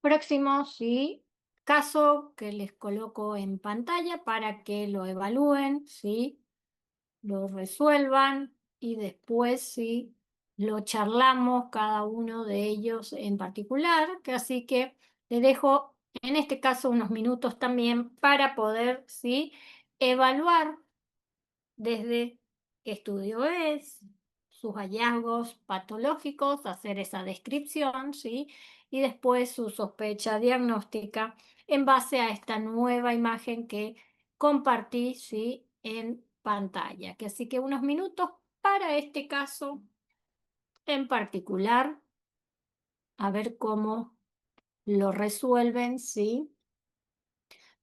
Próximo, sí, caso que les coloco en pantalla para que lo evalúen, ¿sí? Lo resuelvan y después, sí, lo charlamos cada uno de ellos en particular, que así que te dejo en este caso unos minutos también para poder, sí, evaluar desde qué estudio es, sus hallazgos patológicos, hacer esa descripción, ¿sí? Y después su sospecha diagnóstica en base a esta nueva imagen que compartí, ¿sí? En pantalla. Que así que unos minutos para este caso en particular, a ver cómo lo resuelven, ¿sí?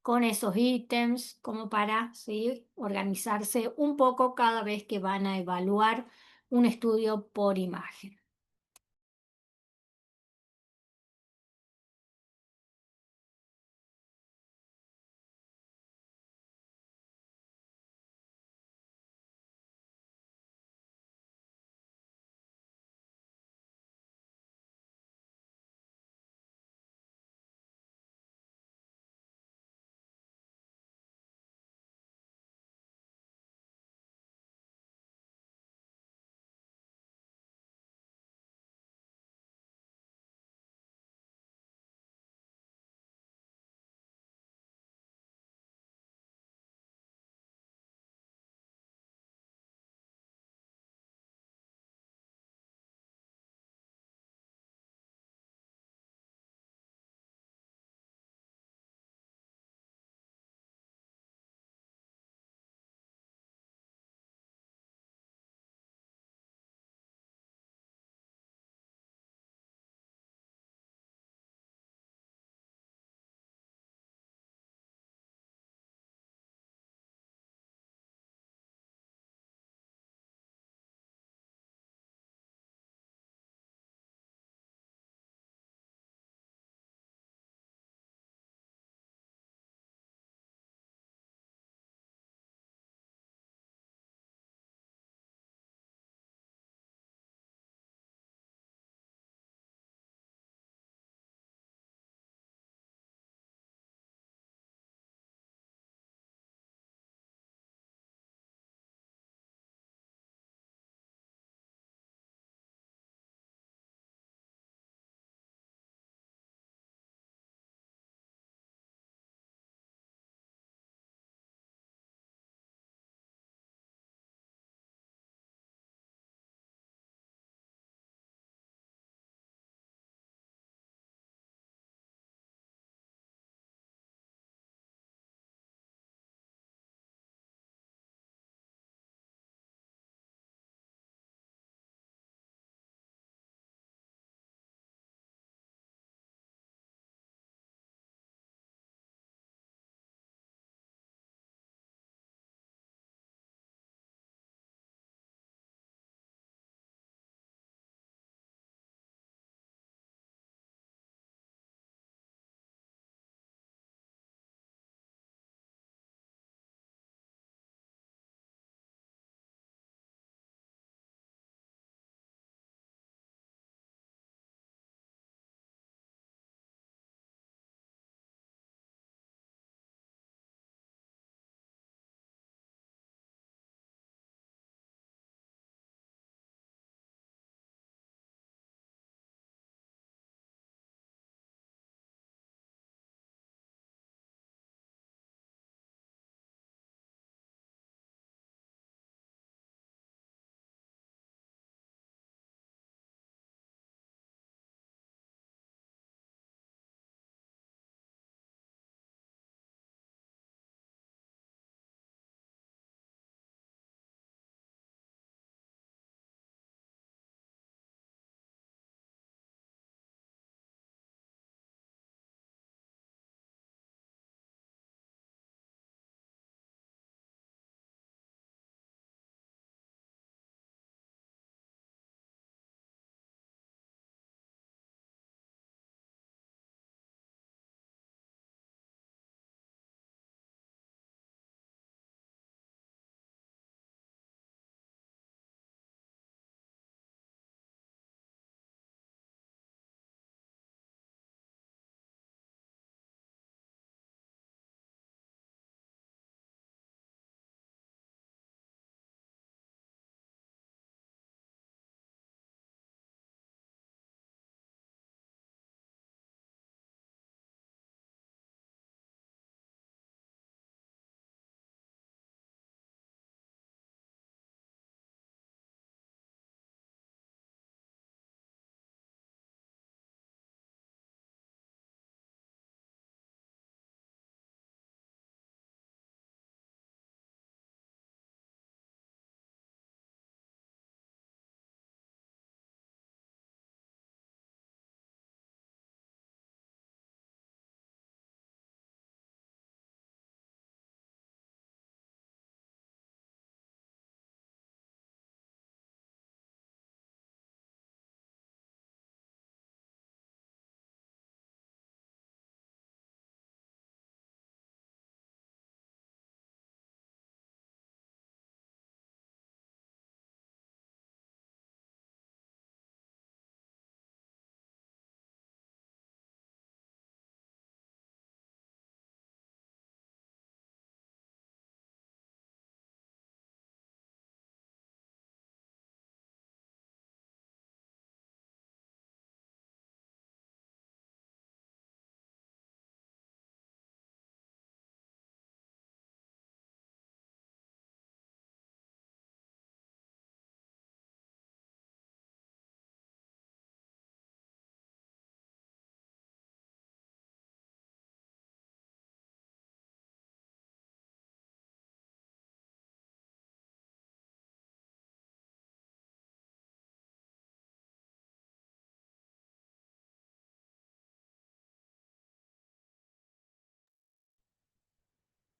Con esos ítems, como para, ¿sí? Organizarse un poco cada vez que van a evaluar un estudio por imagen.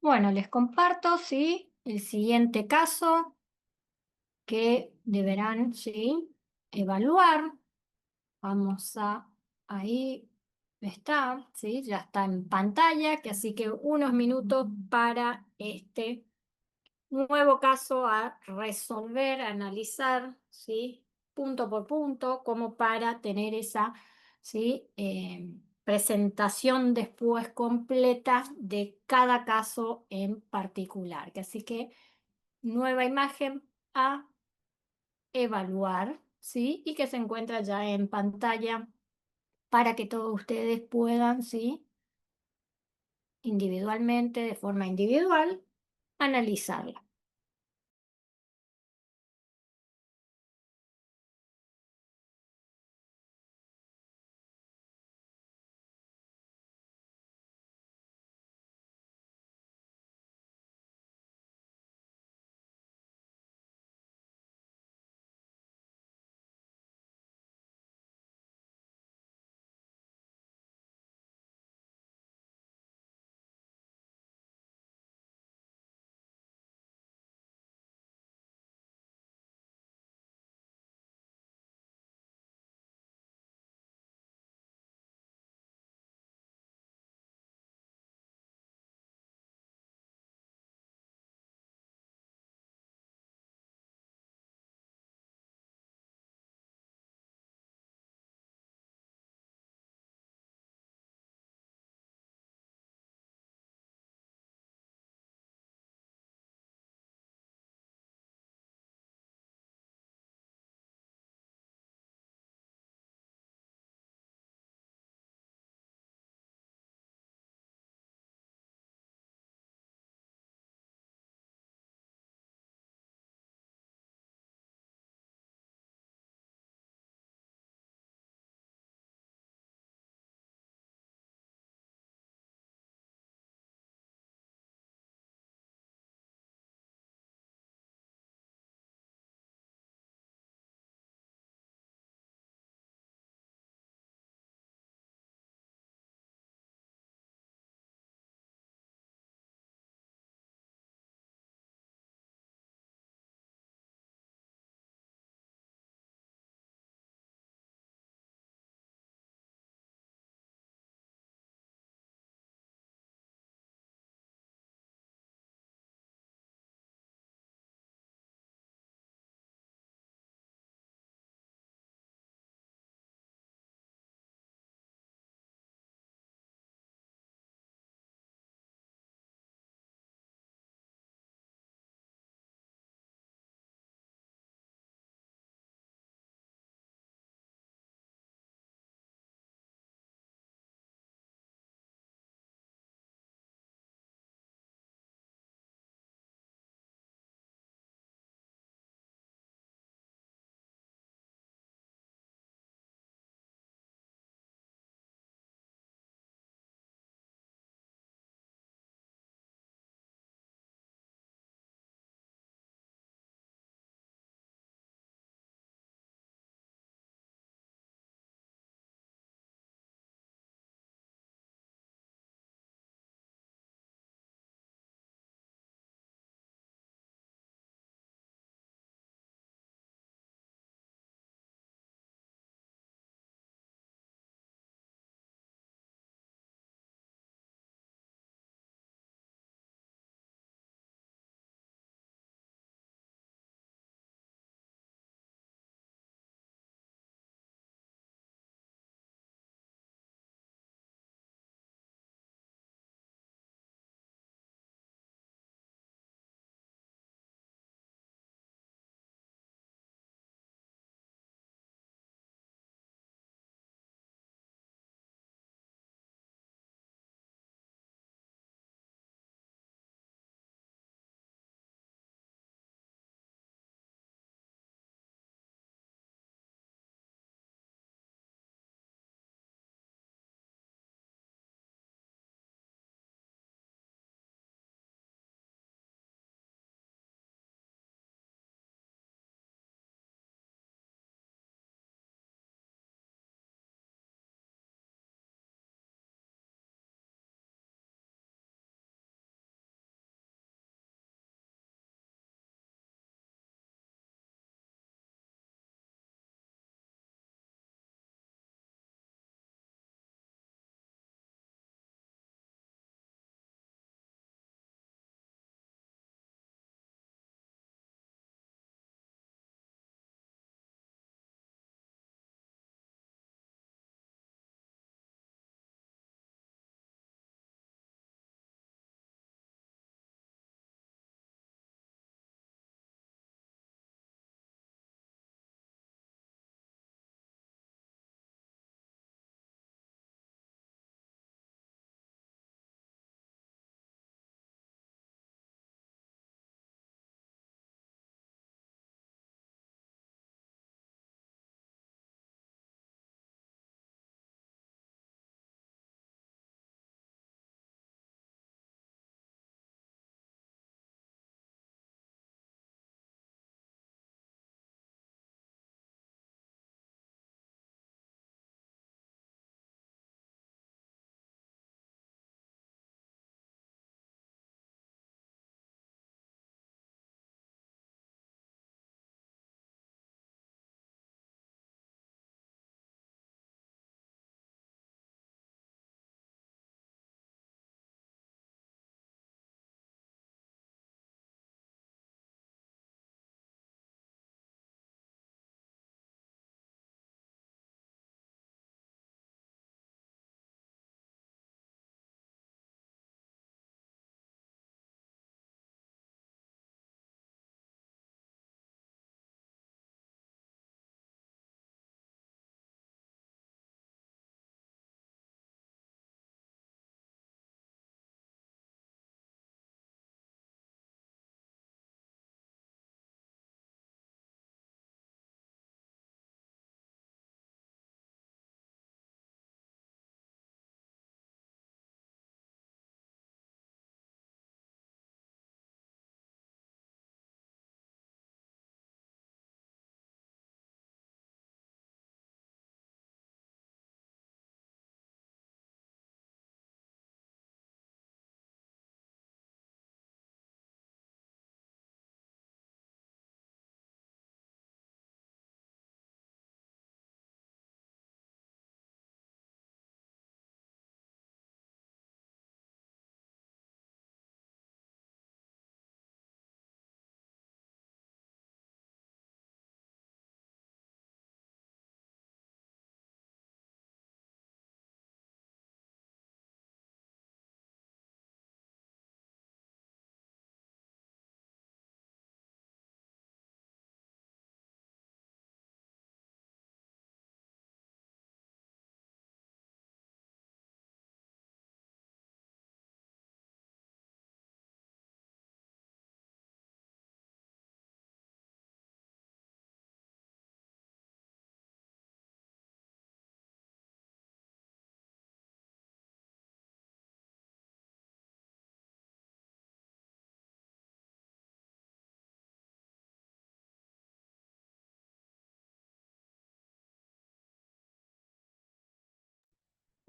Bueno, les comparto, ¿sí? El siguiente caso que deberán, ¿sí? Evaluar. Vamos a, ahí está, ¿sí? Ya está en pantalla, que así que unos minutos para este nuevo caso a resolver, a analizar, ¿sí? Punto por punto, como para tener esa, ¿sí? Presentación después completa de cada caso en particular. Que así que nueva imagen a evaluar, ¿sí? Y que se encuentra ya en pantalla para que todos ustedes puedan, ¿sí? Individualmente, de forma individual, analizarla.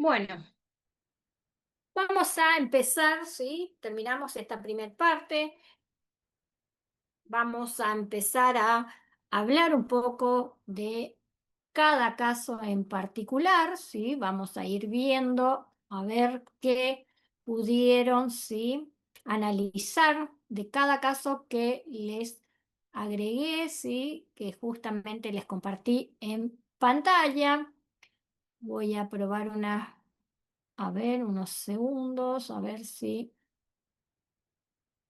Bueno, vamos a empezar, ¿sí? Terminamos esta primera parte. Vamos a empezar a hablar un poco de cada caso en particular, ¿sí? Vamos a ir viendo a ver qué pudieron, ¿sí? Analizar de cada caso que les agregué, ¿sí? Que justamente les compartí en pantalla. Voy a probar a ver, unos segundos, a ver si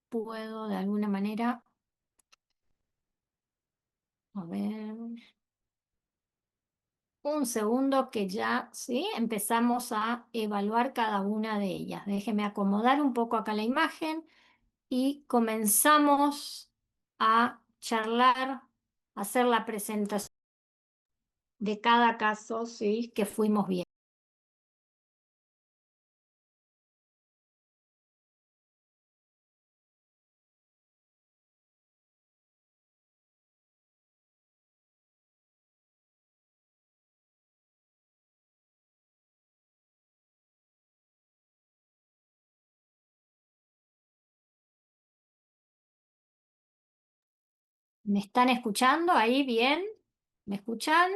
puedo de alguna manera, a ver. Un segundo que ya, ¿sí? Empezamos a evaluar cada una de ellas. Déjeme acomodar un poco acá la imagen y comenzamos a charlar, a hacer la presentación de cada caso, ¿sí? Que fuimos viendo. ¿Me están escuchando ahí bien? ¿Me escuchan?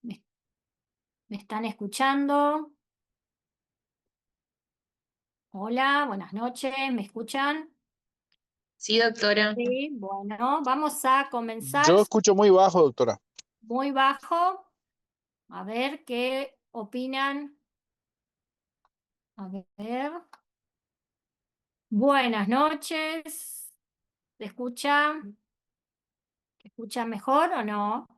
¿Me, me están escuchando? Hola, buenas noches, ¿me escuchan? Sí, doctora. Sí, bueno, vamos a comenzar Yo escucho muy bajo, doctora. muy bajo. A ver qué opinan. A ver. Buenas noches. ¿Se escucha? ¿Se escucha mejor o no?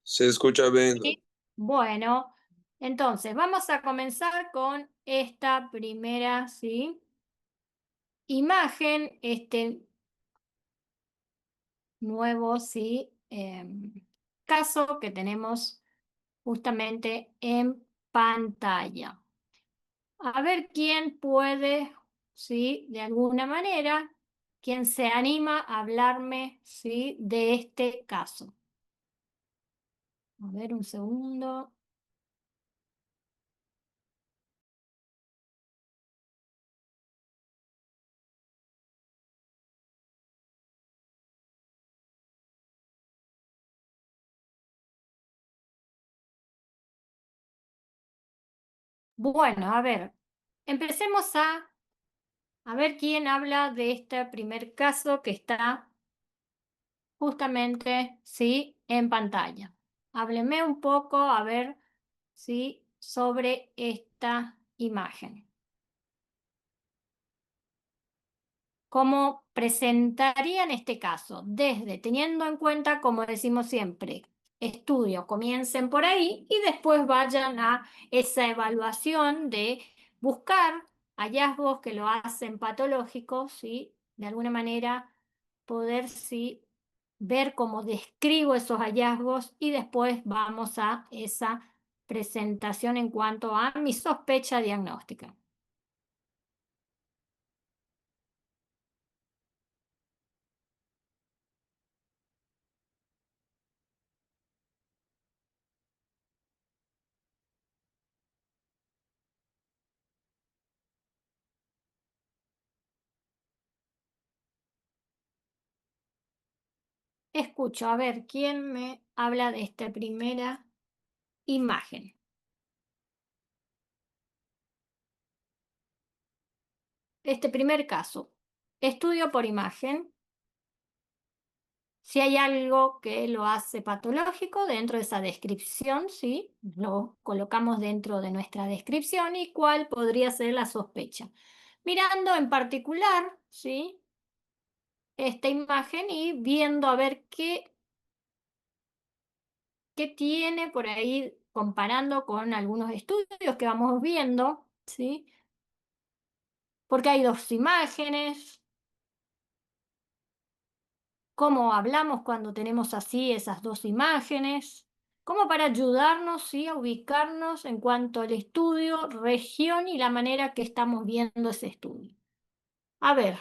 Se escucha bien. Sí. Bueno, entonces vamos a comenzar con esta primera, ¿sí? Imagen, este nuevo, ¿sí? Caso que tenemos justamente en pantalla. A ver quién puede, ¿sí? De alguna manera, quién se anima a hablarme, ¿sí? De este caso. A ver, un segundo. Bueno, a ver, empecemos a ver quién habla de este primer caso que está justamente, ¿sí? En pantalla. Hábleme un poco, a ver, ¿sí? Sobre esta imagen. ¿Cómo presentarían este caso? Desde, teniendo en cuenta, como decimos siempre, estudio, comiencen por ahí y después vayan a esa evaluación de buscar hallazgos que lo hacen patológicos, ¿sí? De alguna manera poder, sí, ver cómo describo esos hallazgos y después vamos a esa presentación en cuanto a mi sospecha diagnóstica. Escucho, a ver, ¿quién me habla de esta primera imagen? Este primer caso, estudio por imagen. Si hay algo que lo hace patológico dentro de esa descripción, ¿sí? Lo colocamos dentro de nuestra descripción y cuál podría ser la sospecha. Mirando en particular, ¿sí? Esta imagen y viendo a ver qué tiene por ahí comparando con algunos estudios que vamos viendo, ¿sí? Porque hay dos imágenes, cómo hablamos cuando tenemos así esas dos imágenes, como para ayudarnos, ¿sí? A ubicarnos en cuanto al estudio, región y la manera que estamos viendo ese estudio. A ver,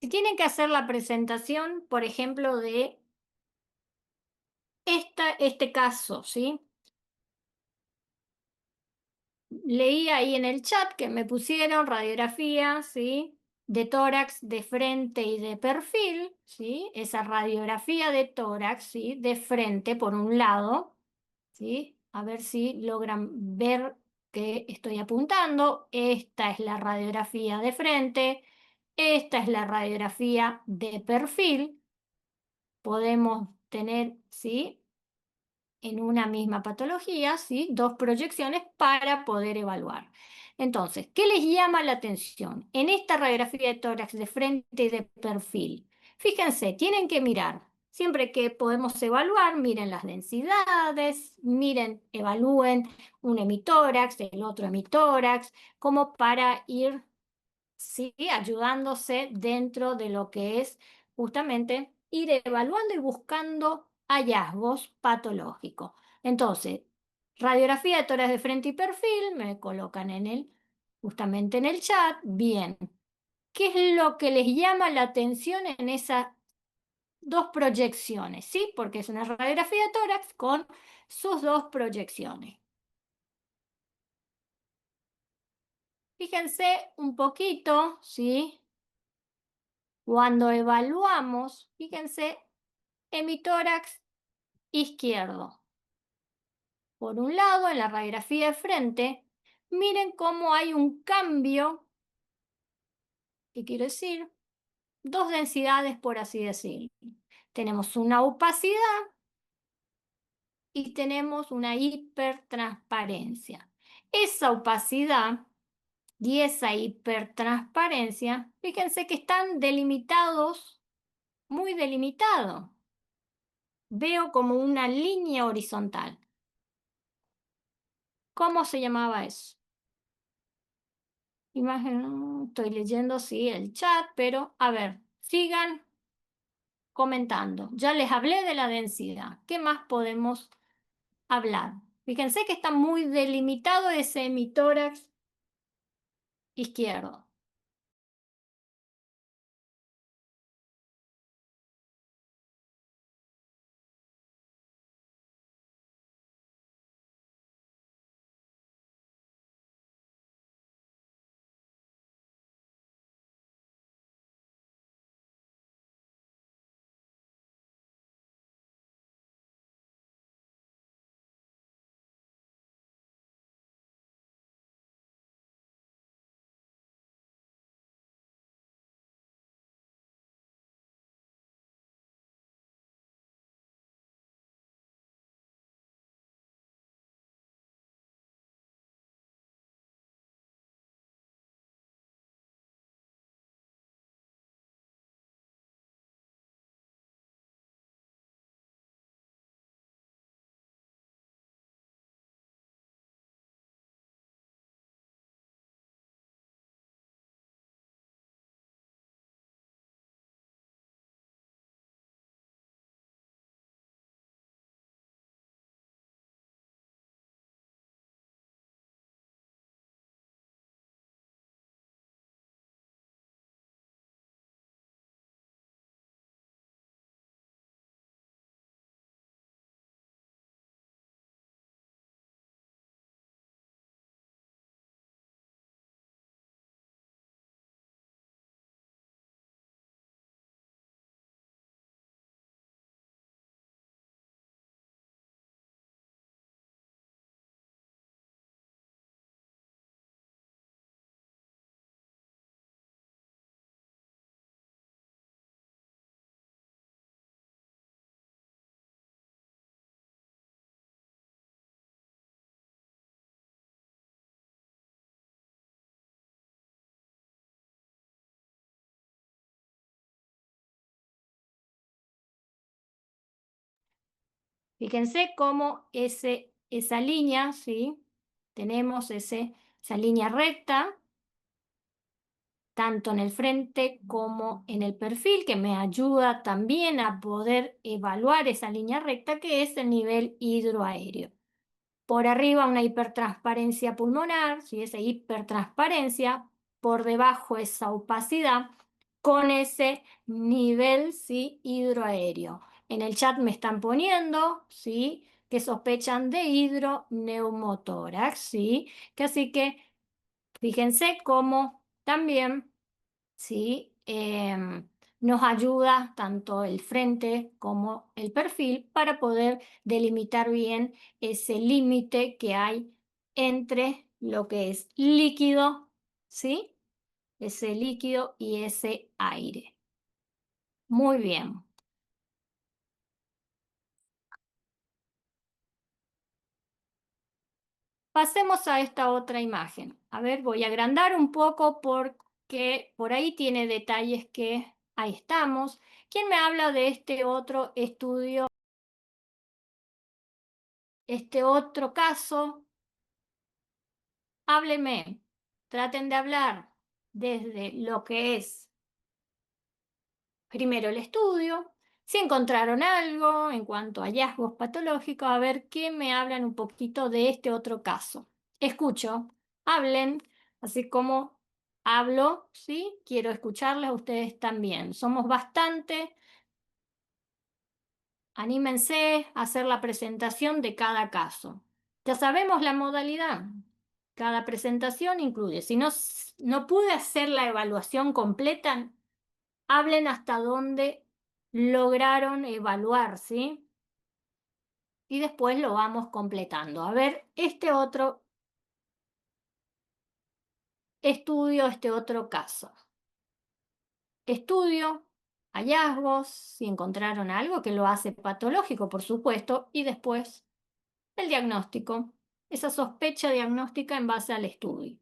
Si tienen que hacer la presentación, por ejemplo, de este caso, ¿sí? Leí ahí en el chat que me pusieron radiografía, ¿sí? De tórax, de frente y de perfil, ¿sí? Esa radiografía de tórax, ¿sí? De frente, por un lado, ¿sí? A ver si logran ver que estoy apuntando. Esta es la radiografía de frente, esta es la radiografía de perfil. Podemos tener, ¿sí? En una misma patología, ¿sí? Dos proyecciones para poder evaluar. Entonces, ¿qué les llama la atención? En esta radiografía de tórax de frente y de perfil, fíjense, tienen que mirar, siempre que podemos evaluar, miren las densidades, miren, evalúen un hemitórax, el otro hemitórax, como para ir, ¿sí? Ayudándose dentro de lo que es justamente ir evaluando y buscando hallazgos patológicos. Entonces, radiografía de tórax de frente y perfil, me colocan justamente en el chat. Bien, ¿qué es lo que les llama la atención en esas dos proyecciones? ¿Sí? Porque es una radiografía de tórax con sus dos proyecciones. Fíjense un poquito, ¿sí? Cuando evaluamos, fíjense, hemitórax izquierdo. Por un lado, en la radiografía de frente, miren cómo hay un cambio, ¿qué quiero decir? Dos densidades, por así decirlo. Tenemos una opacidad y tenemos una hipertransparencia. Esa opacidad y esa hipertransparencia, fíjense que están delimitados, muy delimitados. Veo como una línea horizontal. ¿Cómo se llamaba eso? Imagen, estoy leyendo, sí, el chat, pero a ver, sigan comentando. Ya les hablé de la densidad. ¿Qué más podemos hablar? Fíjense que está muy delimitado ese hemitórax izquierdo. Fíjense cómo esa línea, ¿sí? Tenemos esa línea recta, tanto en el frente como en el perfil, que me ayuda también a poder evaluar esa línea recta que es el nivel hidroaéreo. Por arriba una hipertransparencia pulmonar, ¿sí? Esa hipertransparencia, por debajo esa opacidad con ese nivel, ¿sí? Hidroaéreo. En el chat me están poniendo, ¿sí? Que sospechan de hidroneumotórax, ¿sí? Que así que fíjense cómo también, ¿sí? Nos ayuda tanto el frente como el perfil para poder delimitar bien ese límite que hay entre lo que es líquido, ¿sí? Ese líquido y ese aire. Muy bien. Pasemos a esta otra imagen. A ver, voy a agrandar un poco porque por ahí tiene detalles que ahí estamos. ¿Quién me habla de este otro estudio, este otro caso? Hábleme. Traten de hablar desde lo que es primero el estudio, si encontraron algo en cuanto a hallazgos patológicos, a ver qué me hablan un poquito de este otro caso. Escucho, hablen, así como hablo, ¿sí? Quiero escucharles a ustedes también. Somos bastante, anímense a hacer la presentación de cada caso. Ya sabemos la modalidad. Cada presentación incluye, si no pude hacer la evaluación completa, hablen hasta dónde lograron evaluar, ¿sí? Y después lo vamos completando. A ver, este otro estudio, este otro caso. Estudio, hallazgos, si encontraron algo que lo hace patológico, por supuesto, y después el diagnóstico, esa sospecha diagnóstica en base al estudio.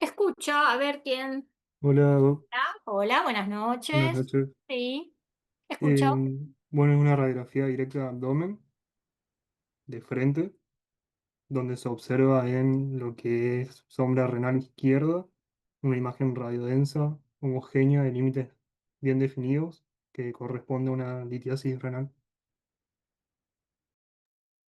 Escucho, a ver quién. Hola, Hola, buenas buenas noches. noches. Sí, Eh, escucho. bueno, es una radiografía directa de abdomen, de frente, donde se observa en lo que es sombra renal izquierda, una imagen radiodensa, homogénea, de límites bien definidos, que corresponde a una litiasis renal.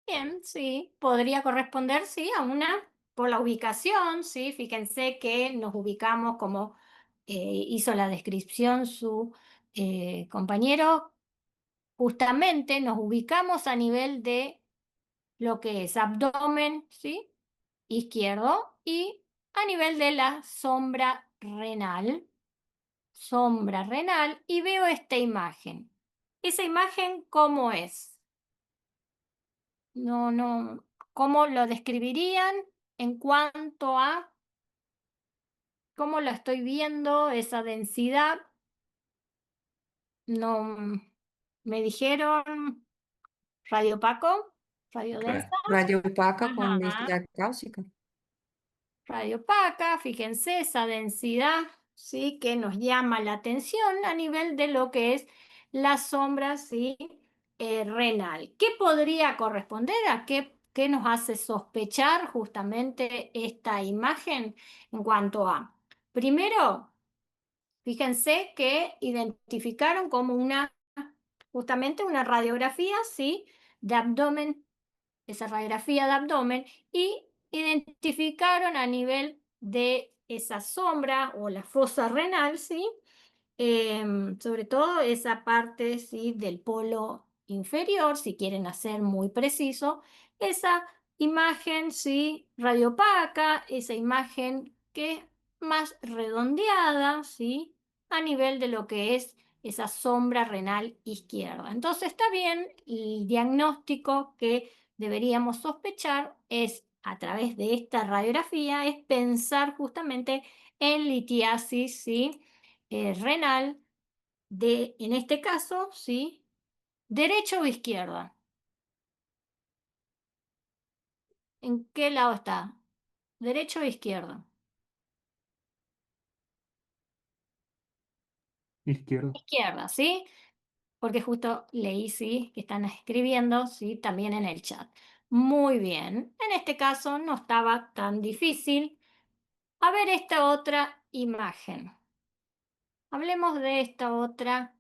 Bien, sí, podría corresponder, sí, a una, por la ubicación, sí, fíjense que nos ubicamos como hizo la descripción su compañero, justamente nos ubicamos a nivel de lo que es abdomen, sí, izquierdo, y a nivel de la sombra renal, y veo esta imagen. ¿Esa imagen cómo es? No, ¿cómo lo describirían en cuanto a cómo lo estoy viendo, esa densidad? No, me dijeron radio opaco, radio densa, Radio opaca con ajá, densidad cáusica. radio opaca, fíjense esa densidad, sí, que nos llama la atención a nivel de lo que es la sombra, sí, renal. ¿Qué podría corresponder a qué nos hace sospechar justamente esta imagen en cuanto a, primero, fíjense que identificaron como justamente una radiografía, sí, de abdomen, esa radiografía de abdomen, y identificaron a nivel de esa sombra o la fosa renal, sí, sobre todo esa parte, ¿sí? Del polo inferior, si quieren hacer muy preciso, esa imagen, ¿sí? Radiopaca, esa imagen que es más redondeada, ¿sí? A nivel de lo que es esa sombra renal izquierda. Entonces está bien, el diagnóstico que deberíamos sospechar es a través de esta radiografía, es pensar justamente en litiasis, ¿sí? Renal en este caso, ¿sí? ¿Derecha o izquierda? ¿En qué lado está? ¿Derecha o izquierda? Izquierda. Izquierda, ¿sí? Porque justo leí, sí, que están escribiendo, sí, también en el chat. Muy bien. En este caso no estaba tan difícil. A ver esta otra imagen. Hablemos de esta otra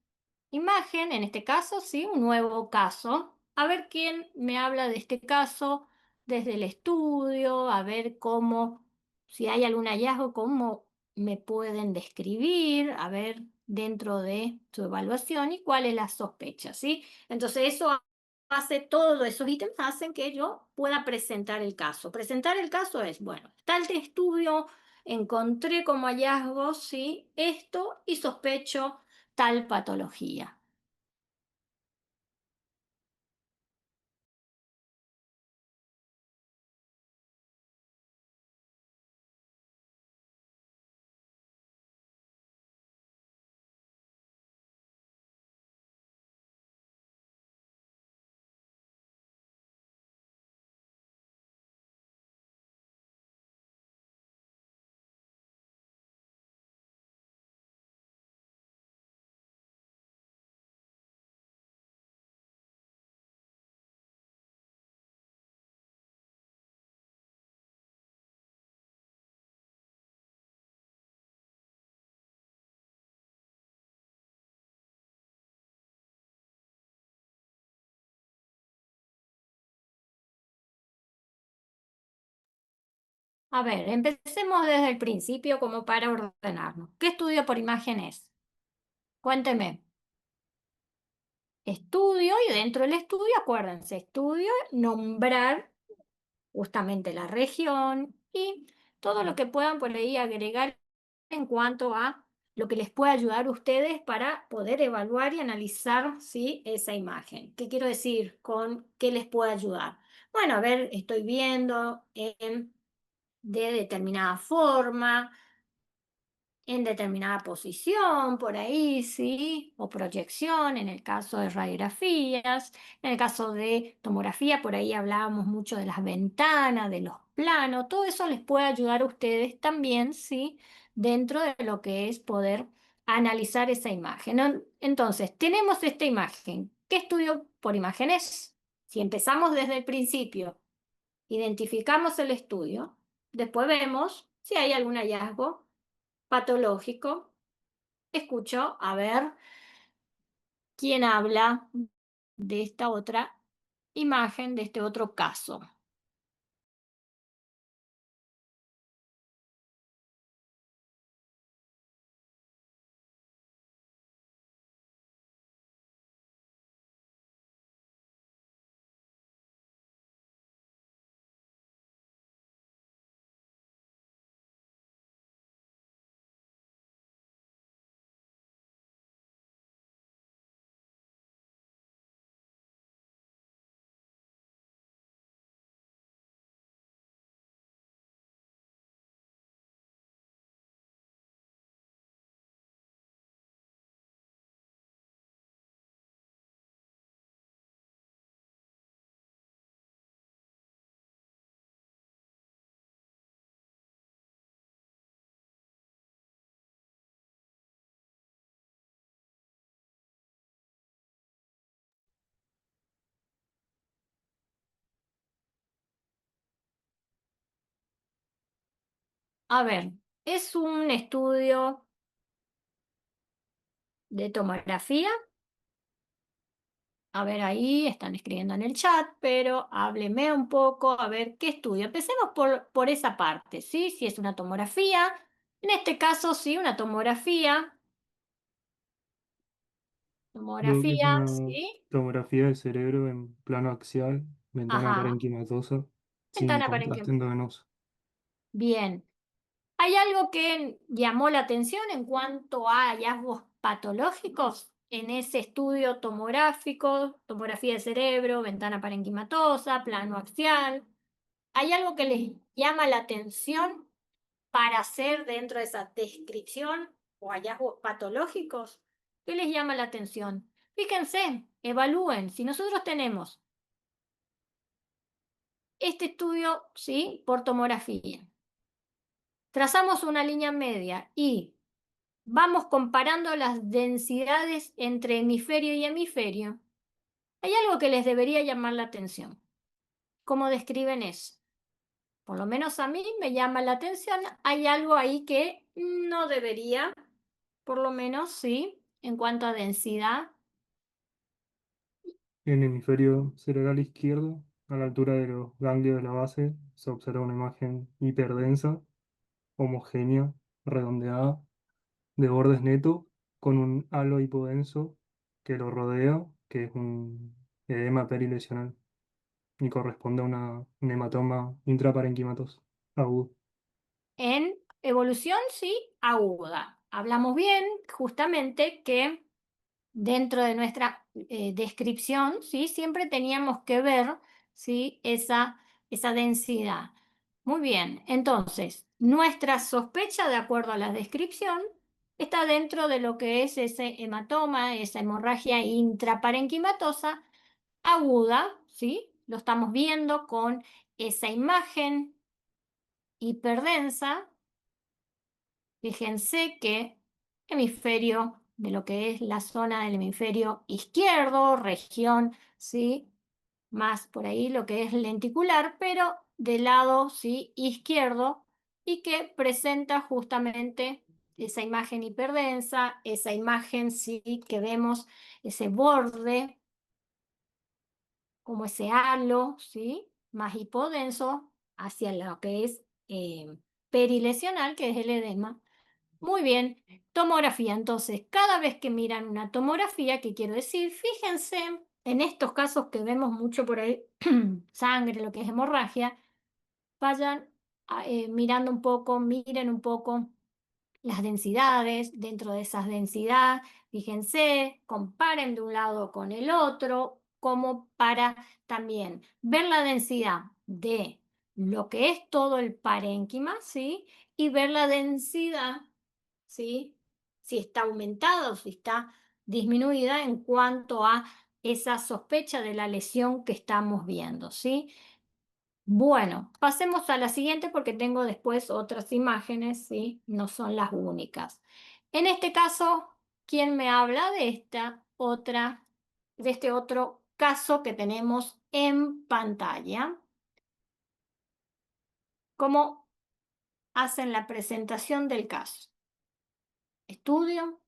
imagen, en este caso, sí, un nuevo caso. A ver quién me habla de este caso desde el estudio, a ver cómo, si hay algún hallazgo, cómo me pueden describir, a ver dentro de su evaluación y cuál es la sospecha, ¿sí? Entonces eso hace, todos esos ítems hacen que yo pueda presentar el caso. Presentar el caso es, bueno, está el estudio, encontré como hallazgo, sí, esto y sospecho tal patología. A ver, empecemos desde el principio como para ordenarnos. ¿Qué estudio por imagen es? Cuénteme. Estudio y dentro del estudio, acuérdense, estudio, nombrar justamente la región y todo lo que puedan por ahí agregar en cuanto a lo que les pueda ayudar a ustedes para poder evaluar y analizar, ¿sí?, esa imagen. ¿Qué quiero decir con qué les puede ayudar? Bueno, a ver, estoy viendo de determinada forma, en determinada posición, por ahí, ¿sí? O proyección, en el caso de radiografías. En el caso de tomografía, por ahí hablábamos mucho de las ventanas, de los planos. Todo eso les puede ayudar a ustedes también, ¿sí? Dentro de lo que es poder analizar esa imagen. Entonces, tenemos esta imagen. ¿Qué estudio por imagen es? Si empezamos desde el principio, identificamos el estudio, después vemos si hay algún hallazgo patológico. Escucho a ver quién habla de esta otra imagen, de este otro caso. A ver, es un estudio de tomografía. A ver, ahí están escribiendo en el chat, pero hábleme un poco, a ver qué estudio. Empecemos por esa parte, ¿sí? Si es una tomografía. En este caso, sí, una tomografía. Creo que es Tomografía, una ¿sí? tomografía del cerebro en plano axial, ventana Ajá. parenquimatosa, sin Ventana contraste parenquimatosa. endovenoso. Bien. ¿Hay algo que llamó la atención en cuanto a hallazgos patológicos en ese estudio tomográfico, tomografía de cerebro, ventana parenquimatosa, plano axial? ¿Hay algo que les llama la atención para hacer dentro de esa descripción o hallazgos patológicos? ¿Qué les llama la atención? Fíjense, evalúen. Si nosotros tenemos este estudio, ¿sí?, por tomografía, trazamos una línea media y vamos comparando las densidades entre hemisferio y hemisferio, hay algo que les debería llamar la atención. cómo describen eso. Por lo menos a mí me llama la atención. Hay algo ahí que no debería, por lo menos sí, en cuanto a densidad. En el hemisferio cerebral izquierdo, a la altura de los ganglios de la base, se observa una imagen hiperdensa, homogénea, redondeada, de bordes netos, con un halo hipodenso que lo rodea, que es un edema perilesional y corresponde a un hematoma intraparenquimatoso agudo. En evolución, sí, aguda. Hablamos bien, justamente, que dentro de nuestra descripción, ¿sí? Siempre teníamos que ver, ¿sí? esa densidad. Muy bien, entonces, nuestra sospecha, de acuerdo a la descripción, está dentro de lo que es ese hematoma, esa hemorragia intraparenquimatosa aguda, ¿sí? Lo estamos viendo con esa imagen hiperdensa. Fíjense que hemisferio de lo que es la zona del hemisferio izquierdo, región, ¿sí? Más por ahí lo que es lenticular, pero del lado, ¿sí? Izquierdo, y que presenta justamente esa imagen hiperdensa, esa imagen, ¿sí? Que vemos ese borde, como ese halo, ¿sí? Más hipodenso hacia lo que es perilesional, que es el edema. Muy bien, tomografía. Entonces, cada vez que miran una tomografía, ¿qué quiero decir? Fíjense en estos casos que vemos mucho por ahí, sangre, lo que es hemorragia, vayan mirando un poco, miren un poco las densidades, dentro de esas densidades, fíjense, comparen de un lado con el otro, como para también ver la densidad de lo que es todo el parénquima, ¿sí? Y ver la densidad, ¿sí? Si está aumentada o si está disminuida en cuanto a esa sospecha de la lesión que estamos viendo, ¿sí? Bueno, pasemos a la siguiente porque tengo después otras imágenes, ¿sí? No son las únicas. En este caso, ¿quién me habla de de este otro caso que tenemos en pantalla? ¿Cómo hacen la presentación del caso? ¿Estudio?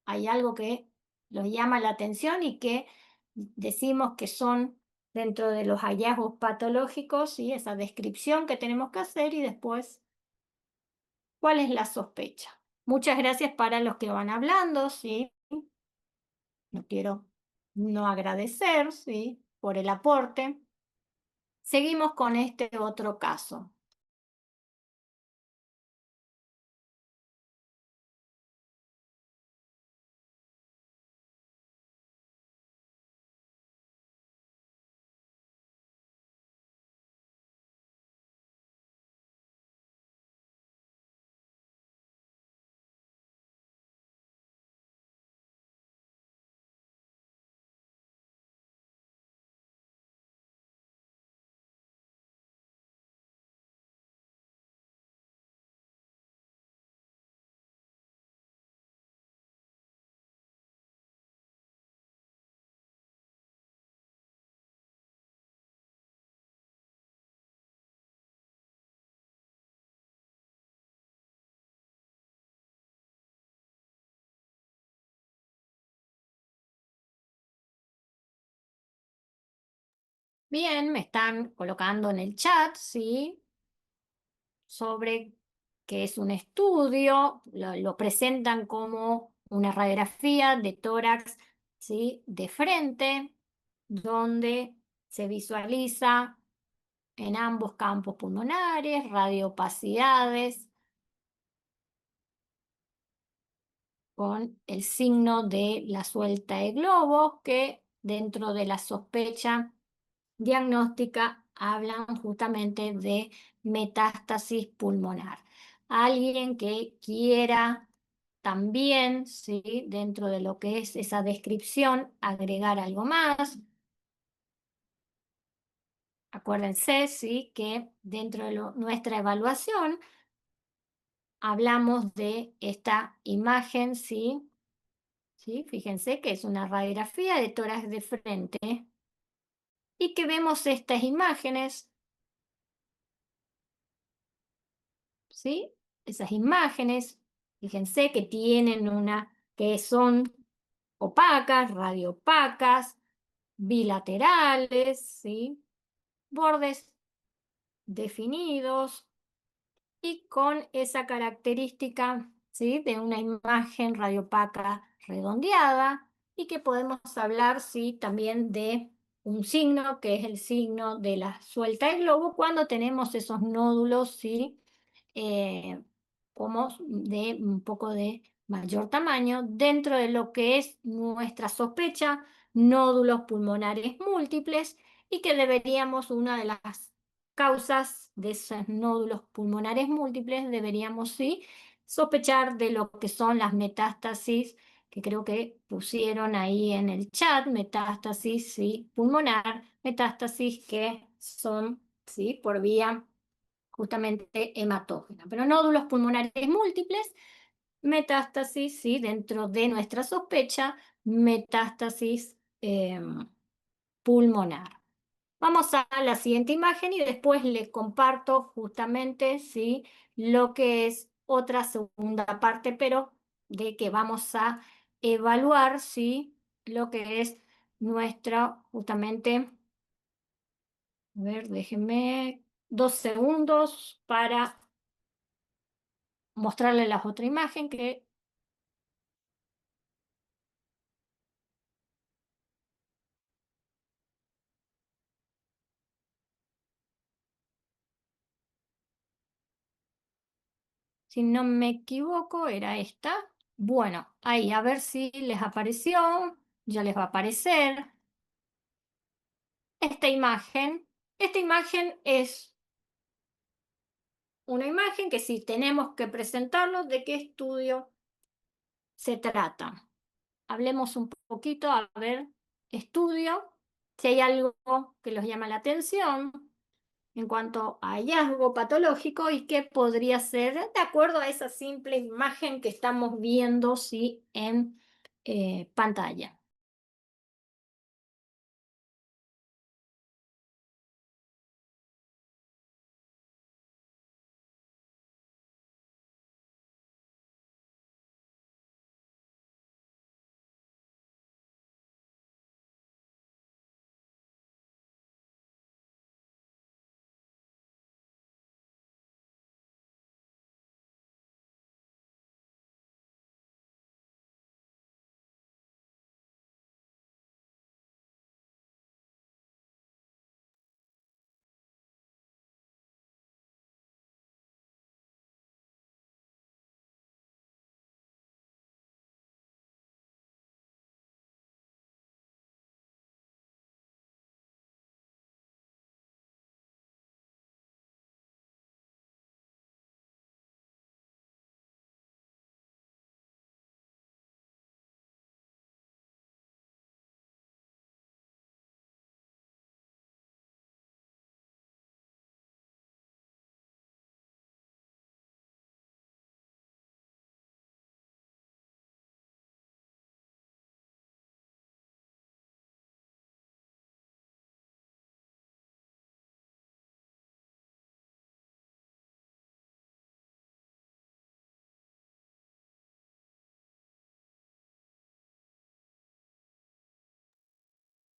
¿Hay algo que los llama la atención y que decimos que son dentro de los hallazgos patológicos y esa descripción que tenemos que hacer y después cuál es la sospecha? Muchas gracias para los que van hablando, ¿sí? No quiero no agradecer, ¿sí? Por el aporte. Seguimos con este otro caso. Bien, me están colocando en el chat, ¿sí? Sobre que es un estudio, lo presentan como una radiografía de tórax, ¿sí? De frente, donde se visualiza en ambos campos pulmonares, radioopacidades, con el signo de la suelta de globos, que dentro de la sospecha diagnóstica hablan justamente de metástasis pulmonar. Alguien que quiera también, ¿sí? Dentro de lo que es esa descripción, agregar algo más. Acuérdense, ¿sí? Que dentro de nuestra evaluación hablamos de esta imagen, ¿sí? ¿Sí? Fíjense que es una radiografía de tórax de frente. y que vemos estas imágenes, ¿sí? Esas imágenes, fíjense que tienen que son opacas, radioopacas, bilaterales, ¿sí? Bordes definidos y con esa característica, ¿sí? De una imagen radiopaca redondeada y que podemos hablar, ¿sí? También de un signo que es el signo de la suelta del globo cuando tenemos esos nódulos, ¿sí? Eh, como de un poco de mayor tamaño dentro de lo que es nuestra sospecha, nódulos pulmonares múltiples y que deberíamos, una de las causas de esos nódulos pulmonares múltiples, deberíamos sí sospechar de lo que son las metástasis, que creo que pusieron ahí en el chat, metástasis sí, pulmonar, metástasis que son sí, por vía justamente hematógena. Pero nódulos pulmonares múltiples, metástasis sí, dentro de nuestra sospecha, metástasis pulmonar. Vamos a la siguiente imagen y después les comparto justamente ¿sí? Lo que es otra segunda parte, pero de que vamos a evaluar ¿sí? Lo que es nuestra, justamente, a ver, déjenme 2 segundos para mostrarles la otra imagen que si no me equivoco, era esta. Bueno, ahí, a ver si les apareció. Ya les va a aparecer esta imagen. Esta imagen es una imagen que si tenemos que presentarlo, ¿de qué estudio se trata? Hablemos un poquito, a ver, estudio, si hay algo que los llama la atención en cuanto a hallazgo patológico y qué podría ser de acuerdo a esa simple imagen que estamos viendo sí, en pantalla.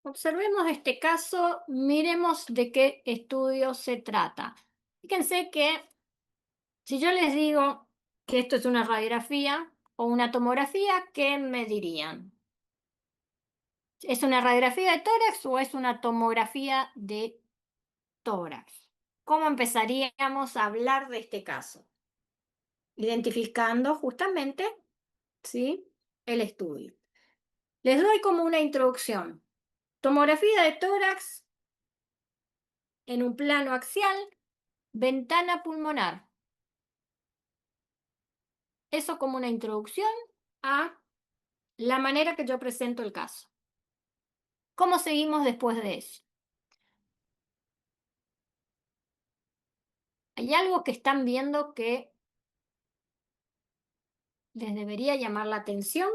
Observemos este caso, miremos de qué estudio se trata. Fíjense que si yo les digo que esto es una radiografía o una tomografía, ¿qué me dirían? ¿Es una radiografía de tórax o es una tomografía de tórax? ¿Cómo empezaríamos a hablar de este caso? Identificando justamente, ¿sí? El estudio. Les doy como una introducción. Tomografía de tórax en un plano axial, ventana pulmonar. Eso como una introducción a la manera que yo presento el caso. ¿Cómo seguimos después de eso? ¿Hay algo que están viendo que les debería llamar la atención?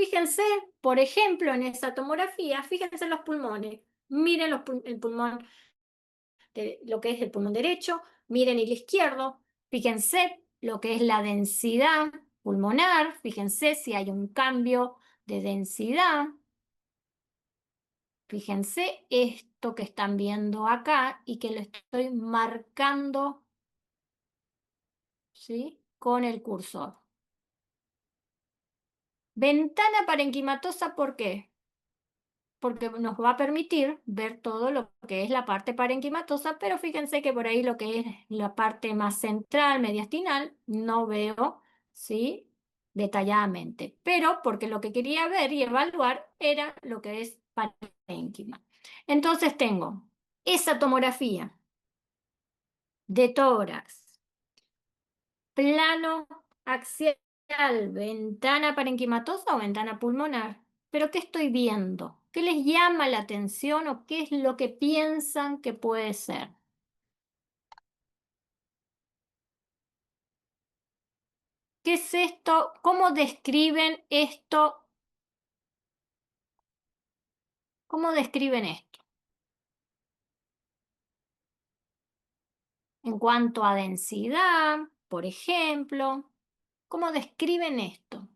Fíjense, por ejemplo, en esa tomografía, fíjense los pulmones. Miren el pulmón, lo que es el pulmón derecho, miren el izquierdo, fíjense lo que es la densidad pulmonar, fíjense si hay un cambio de densidad. Fíjense esto que están viendo acá y que lo estoy marcando, ¿sí?, con el cursor. Ventana parenquimatosa, ¿por qué? Porque nos va a permitir ver todo lo que es la parte parenquimatosa, pero fíjense que por ahí lo que es la parte más central, mediastinal, no veo, ¿sí?, detalladamente. Pero porque lo que quería ver y evaluar era lo que es parénquima. Entonces tengo esa tomografía de tórax, plano axial, ventana parenquimatosa o ventana pulmonar. ¿Pero qué estoy viendo? ¿Qué les llama la atención o qué es lo que piensan que puede ser? ¿Qué es esto? ¿Cómo describen esto? ¿Cómo describen esto? En cuanto a densidad, por ejemplo, ¿cómo describen esto?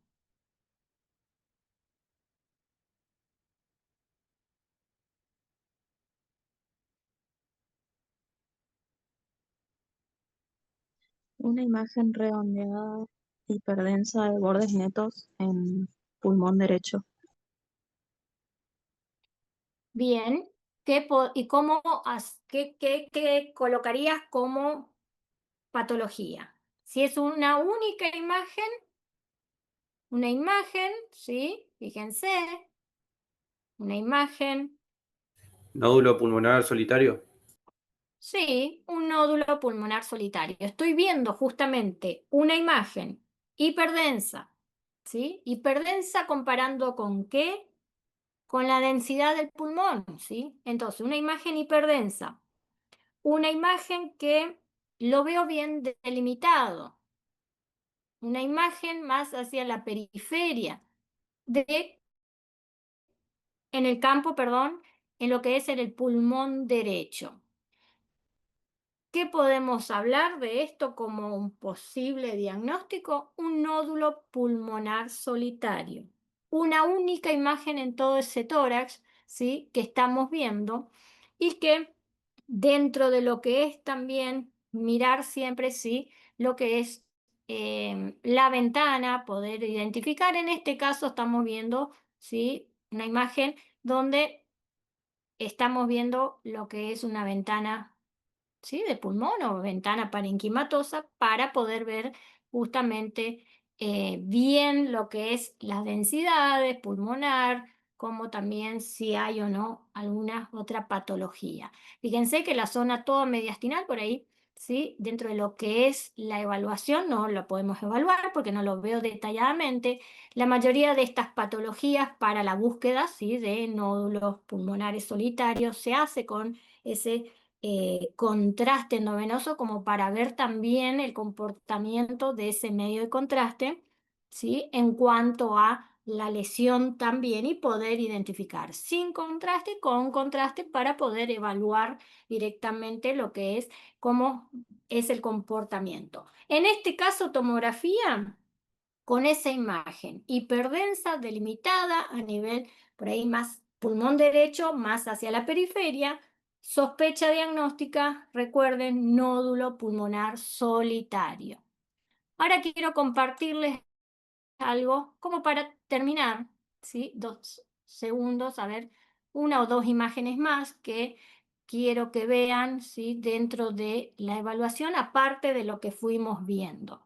Una imagen redondeada, hiperdensa de bordes netos en pulmón derecho. Bien. ¿Y cómo, qué colocarías como patología? Si es una imagen, ¿sí? Fíjense, una imagen, Nódulo pulmonar solitario. sí, un nódulo pulmonar solitario. Estoy viendo justamente una imagen hiperdensa, ¿sí? Hiperdensa comparando con qué? Con la densidad del pulmón, ¿sí? Entonces, una imagen hiperdensa, una imagen que lo veo bien delimitado, una imagen más hacia la periferia en el campo, perdón, en lo que es en el pulmón derecho. ¿Qué podemos hablar de esto como un posible diagnóstico? Un nódulo pulmonar solitario. Una única imagen en todo ese tórax, ¿sí?, que estamos viendo y que dentro de lo que es también mirar siempre, ¿sí?, lo que es la ventana, poder identificar. En este caso estamos viendo, ¿sí?, una imagen donde estamos viendo lo que es una ventana, ¿sí?, de pulmón o ventana parenquimatosa para poder ver justamente bien lo que es las densidades pulmonar, como también si hay o no alguna otra patología. Fíjense que la zona toda mediastinal por ahí, ¿sí?, dentro de lo que es la evaluación no lo podemos evaluar porque no lo veo detalladamente. La mayoría de estas patologías para la búsqueda, ¿sí?, de nódulos pulmonares solitarios se hace con ese contraste endovenoso como para ver también el comportamiento de ese medio de contraste, ¿sí?, en cuanto a la lesión también y poder identificar sin contraste, con contraste para poder evaluar directamente lo que es, cómo es el comportamiento. En este caso, tomografía con esa imagen hiperdensa, delimitada a nivel por ahí más pulmón derecho, más hacia la periferia, sospecha diagnóstica, recuerden, nódulo pulmonar solitario. Ahora quiero compartirles algo como para terminar, ¿sí? 2 segundos, a ver, una o dos imágenes más que quiero que vean, ¿sí?, dentro de la evaluación, aparte de lo que fuimos viendo.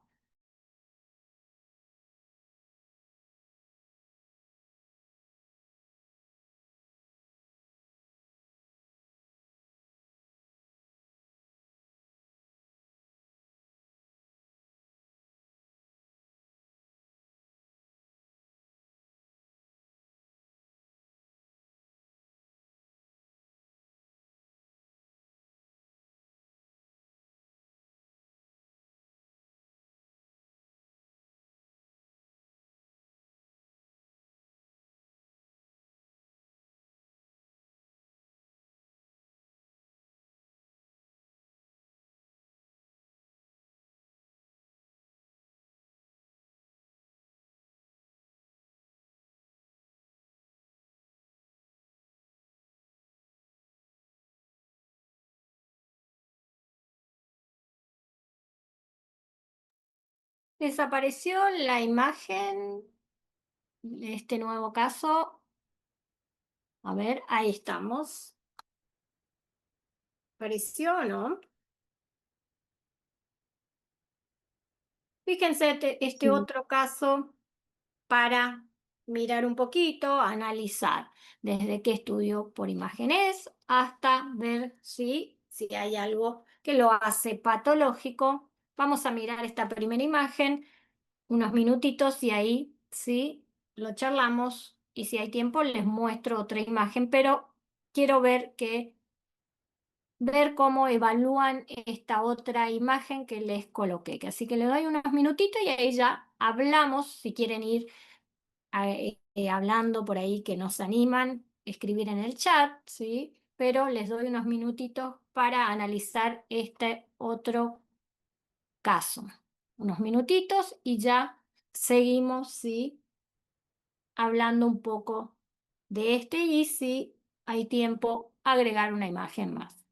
Desapareció la imagen de este nuevo caso. A ver, ahí estamos. ¿Apareció o no? Fíjense este Sí. otro caso para mirar un poquito, analizar desde qué estudio por imágenes hasta ver si hay algo que lo hace patológico. Vamos a mirar esta primera imagen unos minutitos y ahí sí lo charlamos y si hay tiempo les muestro otra imagen, pero quiero ver cómo evalúan esta otra imagen que les coloqué. Así que le doy unos minutitos y ahí ya hablamos, si quieren ir hablando por ahí que nos animan, escribir en el chat, ¿sí? Pero les doy unos minutitos para analizar este otro caso. Unos minutitos y ya seguimos, ¿sí? Hablando un poco de este y si hay tiempo, agregar una imagen más.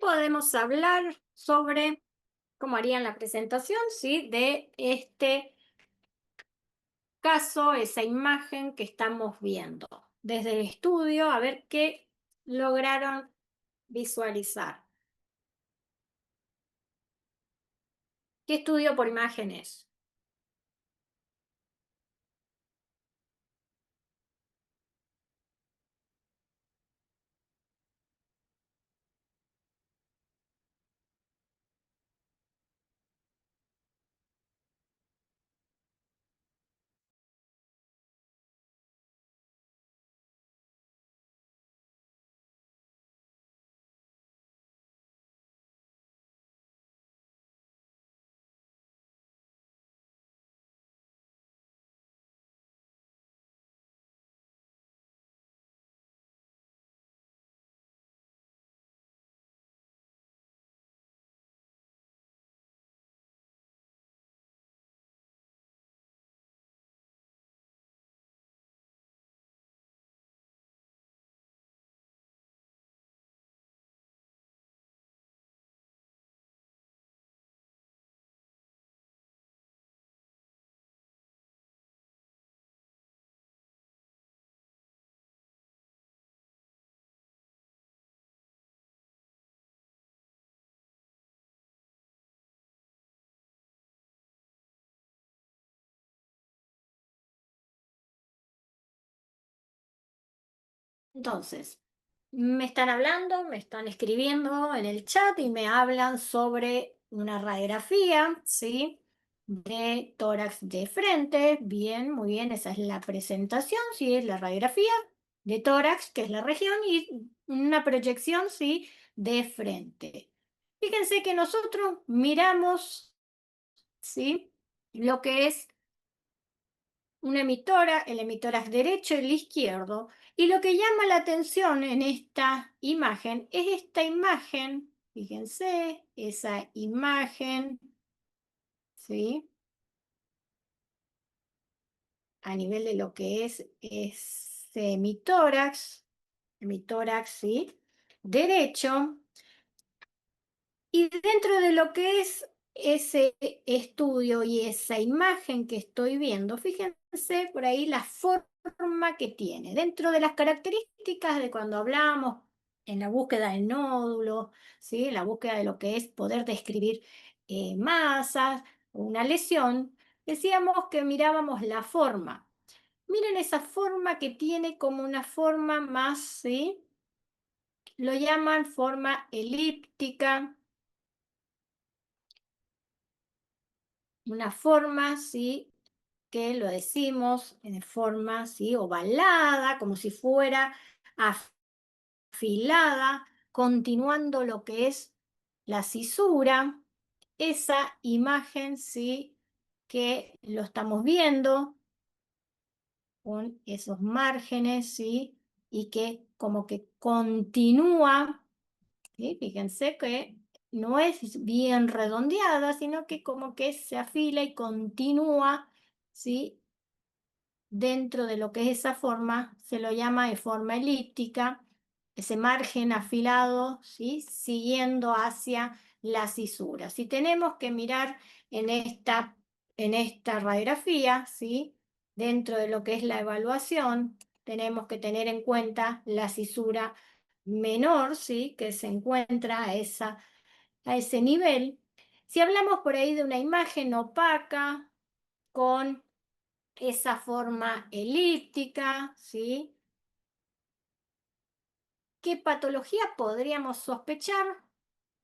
podemos hablar sobre cómo harían la presentación, ¿sí? De este caso, esa imagen que estamos viendo. Desde el estudio, a ver qué lograron visualizar. ¿Qué estudio por imagen es? Entonces, me están hablando, me están escribiendo en el chat y me hablan sobre una radiografía, ¿sí? De tórax de frente. Bien, muy bien, esa es la presentación, ¿sí? Es la radiografía de tórax, que es la región, y una proyección, ¿sí? De frente. Fíjense que nosotros miramos, ¿sí? Lo que es una emitora, el emitórax derecho y el izquierdo. Y lo que llama la atención en esta imagen es esta imagen, fíjense, esa imagen, ¿sí? A nivel de lo que es ese hemitórax, ¿sí? Derecho. Y dentro de lo que es ese estudio y esa imagen que estoy viendo, fíjense por ahí la forma que tiene. Dentro de las características de cuando hablamos en la búsqueda del nódulo, ¿sí? En la búsqueda de lo que es poder describir masas o una lesión, decíamos que mirábamos la forma. Miren esa forma que tiene como una forma más, ¿sí? Lo llaman forma elíptica. Una forma, ¿sí? Que lo decimos en forma, ¿sí? Ovalada, como si fuera afilada, continuando lo que es la cisura. Esa imagen, ¿sí? Que lo estamos viendo con esos márgenes, ¿sí? Y que como que continúa. ¿Sí? Fíjense que no es bien redondeada, sino que como que se afila y continúa, ¿sí? Dentro de lo que es esa forma, se lo llama de forma elíptica, ese margen afilado, ¿sí? Siguiendo hacia la cisura. Si tenemos que mirar en esta radiografía, ¿sí? Dentro de lo que es la evaluación, tenemos que tener en cuenta la cisura menor, ¿sí? Que se encuentra a ese nivel. Si hablamos por ahí de una imagen opaca con esa forma elíptica, ¿sí? ¿Qué patología podríamos sospechar?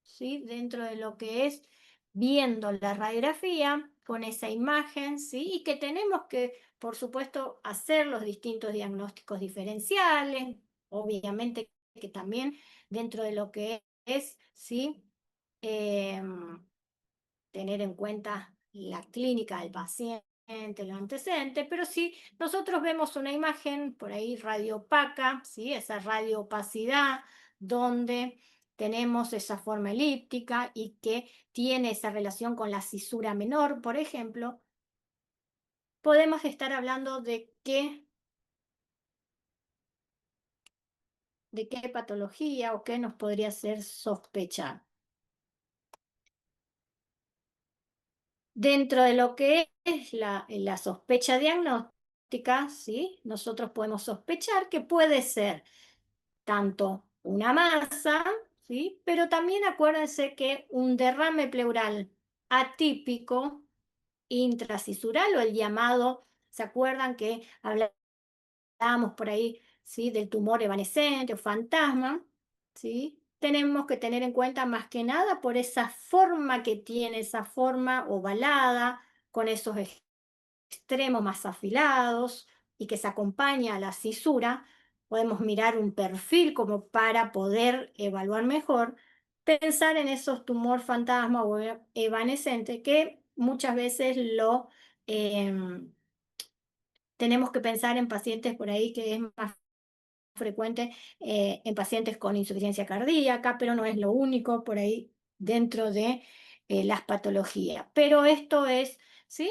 ¿Sí? Dentro de lo que es viendo la radiografía con esa imagen, ¿sí? Y que tenemos que, por supuesto, hacer los distintos diagnósticos diferenciales, obviamente que también dentro de lo que es, ¿sí? Tener en cuenta la clínica del paciente, los antecedentes, pero si nosotros vemos una imagen por ahí radiopaca, ¿sí? Esa radioopacidad donde tenemos esa forma elíptica y que tiene esa relación con la cisura menor, por ejemplo, podemos estar hablando de de qué patología o qué nos podría hacer sospechar. Dentro de lo que es la sospecha diagnóstica, ¿sí? Nosotros podemos sospechar que puede ser tanto una masa, ¿sí? Pero también acuérdense que un derrame pleural atípico intracisural o el llamado, ¿se acuerdan que hablábamos por ahí, ¿sí? Del tumor evanescente o fantasma, ¿sí? Tenemos que tener en cuenta más que nada por esa forma que tiene, esa forma ovalada, con esos extremos más afilados y que se acompaña a la cisura. Podemos mirar un perfil como para poder evaluar mejor, pensar en esos tumor fantasma o evanescente que muchas veces lo em, tenemos que pensar en pacientes por ahí que es más frecuente en pacientes con insuficiencia cardíaca, pero no es lo único por ahí dentro de las patologías. Pero esto es, ¿sí?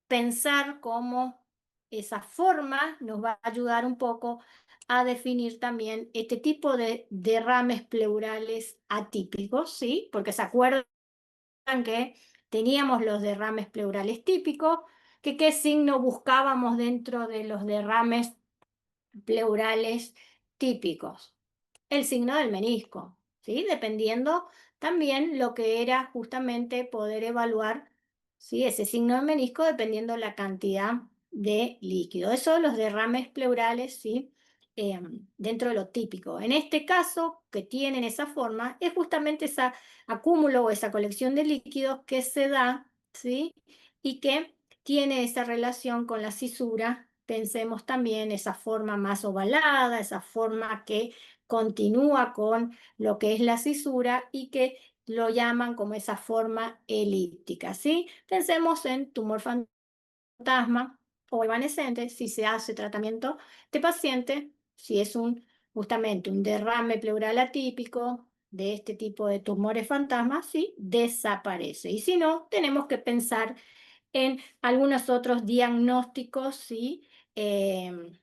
Pensar cómo esa forma nos va a ayudar un poco a definir también este tipo de derrames pleurales atípicos, ¿sí? Porque se acuerdan que teníamos los derrames pleurales típicos, que qué signo buscábamos dentro de los derrames pleurales típicos. El signo del menisco, ¿sí? Dependiendo también lo que era justamente poder evaluar, ¿sí? Ese signo del menisco dependiendo la cantidad de líquido. Eso los derrames pleurales, ¿sí? Dentro de lo típico. En este caso, que tienen esa forma, es justamente ese acúmulo o esa colección de líquidos que se da, ¿sí? Y que tiene esa relación con la cisura. Pensemos también esa forma más ovalada, esa forma que continúa con lo que es la cisura y que lo llaman como esa forma elíptica, ¿sí? Pensemos en tumor fantasma o evanescente, si se hace tratamiento de paciente, si es justamente un derrame pleural atípico de este tipo de tumores fantasmas, sí, desaparece. Y si no, tenemos que pensar en algunos otros diagnósticos, ¿sí? En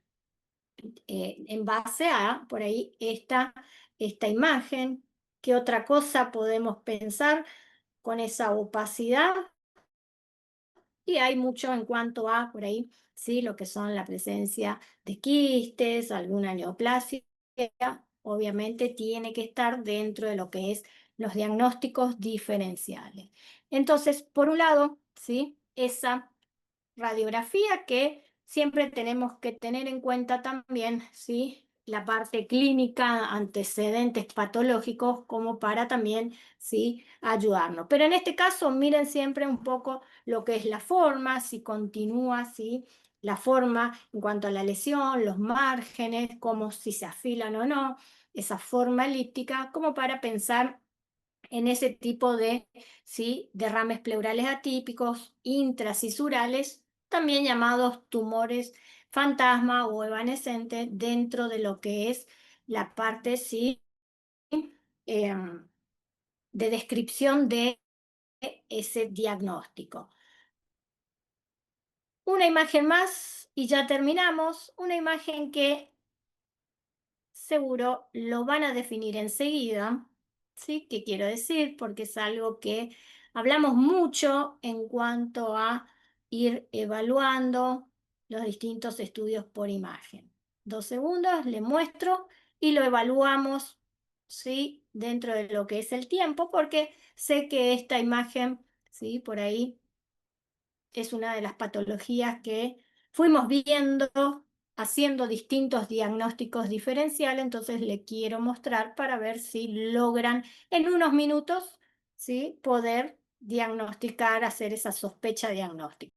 base a, por ahí, esta imagen. ¿Qué otra cosa podemos pensar con esa opacidad? Y hay mucho en cuanto a, por ahí, ¿sí? Lo que son la presencia de quistes, alguna neoplasia, obviamente tiene que estar dentro de lo que es los diagnósticos diferenciales. Entonces, por un lado, ¿sí? Esa radiografía que siempre tenemos que tener en cuenta también, ¿sí? La parte clínica, antecedentes patológicos, como para también, ¿sí? Ayudarnos. Pero en este caso, miren siempre un poco lo que es la forma, si continúa, ¿sí? La forma en cuanto a la lesión, los márgenes, como si se afilan o no, esa forma elíptica, como para pensar en ese tipo de, ¿sí? Derrames pleurales atípicos, intracisurales, también llamados tumores fantasma o evanescentes dentro de lo que es la parte, ¿sí? em, de descripción de ese diagnóstico. Una imagen más y ya terminamos. Una imagen que seguro lo van a definir enseguida, ¿sí? ¿Qué quiero decir? Porque es algo que hablamos mucho en cuanto a ir evaluando los distintos estudios por imagen. 2 segundos, le muestro y lo evaluamos, ¿sí? Dentro de lo que es el tiempo, porque sé que esta imagen, ¿sí? Por ahí es una de las patologías que fuimos viendo, haciendo distintos diagnósticos diferenciales, entonces le quiero mostrar para ver si logran en unos minutos, ¿sí? Poder diagnosticar, hacer esa sospecha diagnóstica.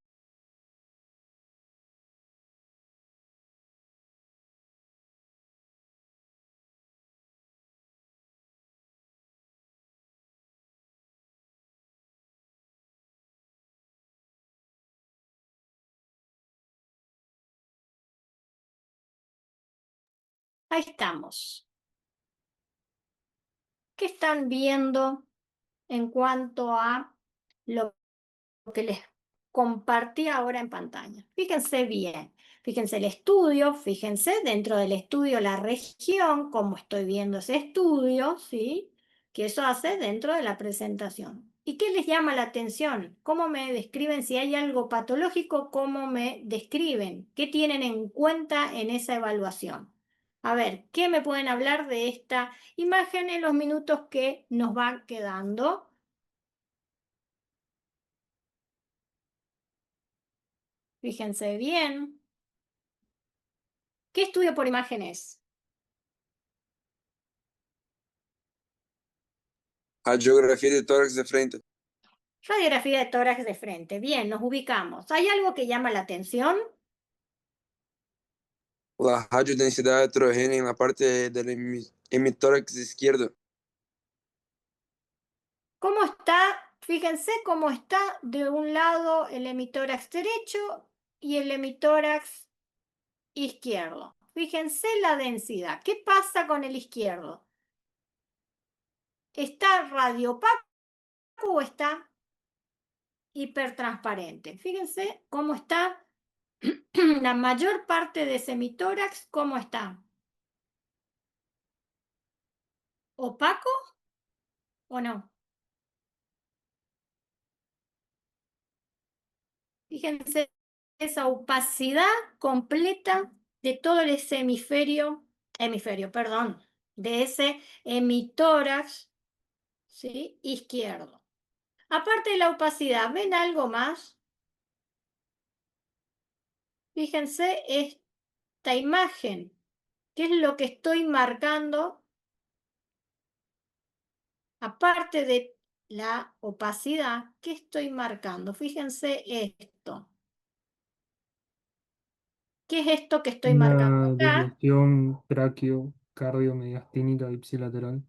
Ahí estamos. ¿Qué están viendo en cuanto a lo que les compartí ahora en pantalla. Fíjense bien. Fíjense el estudio, fíjense dentro del estudio la región, cómo estoy viendo ese estudio, ¿sí? Que eso hace dentro de la presentación. ¿Y qué les llama la atención? ¿Cómo me describen si hay algo patológico? ¿Cómo me describen? ¿Qué tienen en cuenta en esa evaluación? A ver, ¿qué me pueden hablar de esta imagen en los minutos que nos van quedando? Fíjense bien. ¿Qué estudio por imagen es? Radiografía de tórax de frente. Radiografía de tórax de frente. Bien, nos ubicamos. ¿Hay algo que llama la atención? La radiodensidad heterogénea en la parte del hemitórax izquierdo. ¿Cómo está? Fíjense cómo está de un lado el hemitórax derecho y el hemitórax izquierdo. Fíjense la densidad. ¿Qué pasa con el izquierdo? ¿Está radiopaco o está hipertransparente? Fíjense cómo está la mayor parte de ese hemitórax, ¿cómo está? ¿Opaco o no? Fíjense esa opacidad completa de todo ese perdón, de ese hemitórax, ¿sí? Izquierdo. Aparte de la opacidad, ¿ven algo más? Fíjense esta imagen. ¿Qué es lo que estoy marcando? Aparte de la opacidad, ¿qué estoy marcando? Fíjense esto. ¿Qué es esto que estoy marcando Una acá? desviación tráqueo-mediastínica ipsilateral.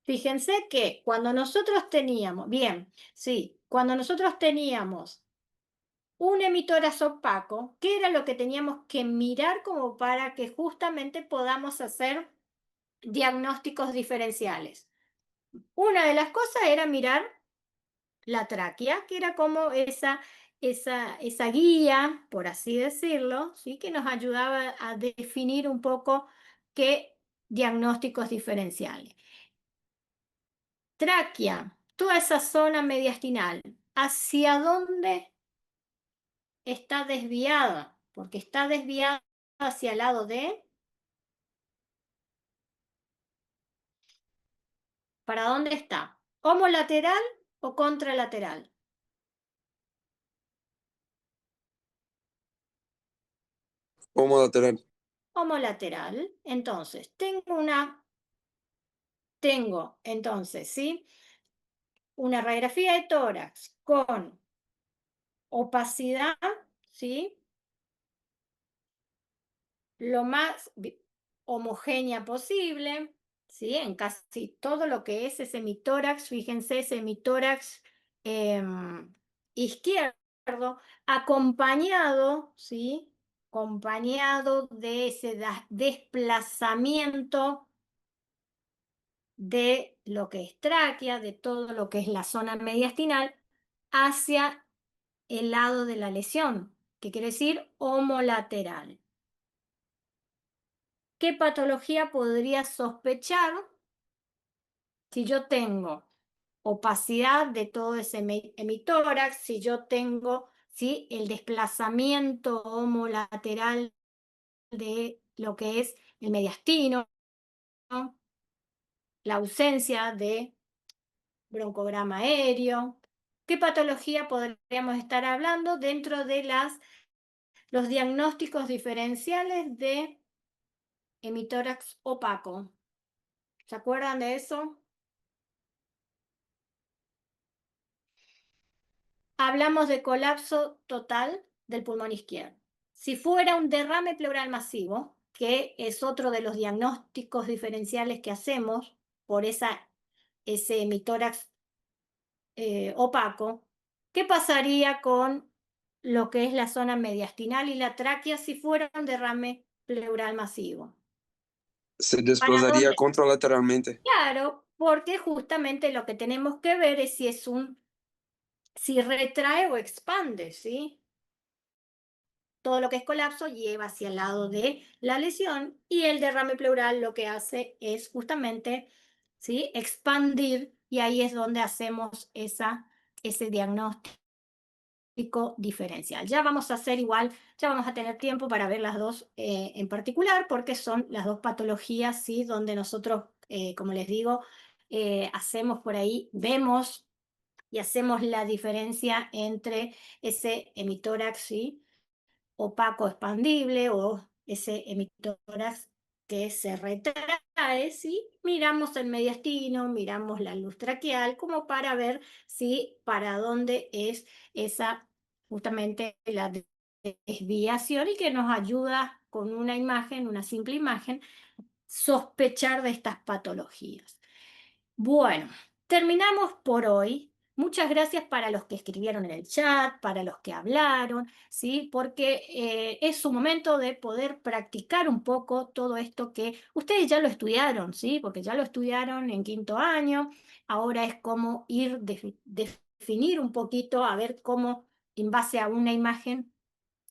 Fíjense que cuando nosotros teníamos, bien, sí, cuando nosotros teníamos un emitórax opaco, ¿qué era lo que teníamos que mirar como para que justamente podamos hacer diagnósticos diferenciales? Una de las cosas era mirar la tráquea, que era como esa guía, por así decirlo, ¿sí? Que nos ayudaba a definir un poco qué diagnósticos diferenciales. Tráquea, toda esa zona mediastinal, ¿hacia dónde está desviada? Porque está desviada hacia el lado de... ¿Para dónde está? ¿Homolateral o contralateral? Homolateral. Homolateral. Entonces, tengo entonces, ¿sí? Una radiografía de tórax con opacidad, ¿sí? Lo más homogénea posible, ¿sí? En casi todo lo que es ese hemitórax, fíjense, ese hemitórax izquierdo, acompañado, ¿sí? Acompañado de ese desplazamiento de lo que es tráquea, de todo lo que es la zona mediastinal, hacia el lado de la lesión, que quiere decir homolateral. ¿Qué patología podría sospechar si yo tengo opacidad de todo ese hemitórax, si yo tengo, ¿sí? El desplazamiento homolateral de lo que es el mediastino, ¿no? La ausencia de broncograma aéreo? ¿Qué patología podríamos estar hablando dentro de los diagnósticos diferenciales de hemitórax opaco? ¿Se acuerdan de eso? Hablamos de colapso total del pulmón izquierdo. Si fuera un derrame pleural masivo, que es otro de los diagnósticos diferenciales que hacemos por ese hemitórax opaco, ¿qué pasaría con lo que es la zona mediastinal y la tráquea si fuera un derrame pleural masivo? Se ¿Para desplazaría dónde? contralateralmente. Claro, porque justamente lo que tenemos que ver es si es un si retrae o expande, ¿sí? Todo lo que es colapso lleva hacia el lado de la lesión y el derrame pleural lo que hace es justamente, ¿sí?, expandir, y ahí es donde hacemos ese diagnóstico diferencial. Ya vamos a hacer igual, ya vamos a tener tiempo para ver las dos en particular, porque son las dos patologías, ¿sí?, donde nosotros, como les digo, hacemos por ahí, vemos y hacemos la diferencia entre ese hemitórax, ¿sí?, opaco expandible o ese hemitórax que se retrae, ¿sí? Miramos el mediastino, miramos la luz traqueal, como para ver si para dónde es esa justamente la desviación, y que nos ayuda con una imagen, una simple imagen, sospechar de estas patologías. Bueno, terminamos por hoy. Muchas gracias para los que escribieron en el chat, para los que hablaron, ¿sí? Porque es su momento de poder practicar un poco todo esto que ustedes ya lo estudiaron, ¿sí? Porque ya lo estudiaron en quinto año. Ahora es como ir definir un poquito, a ver cómo en base a una imagen,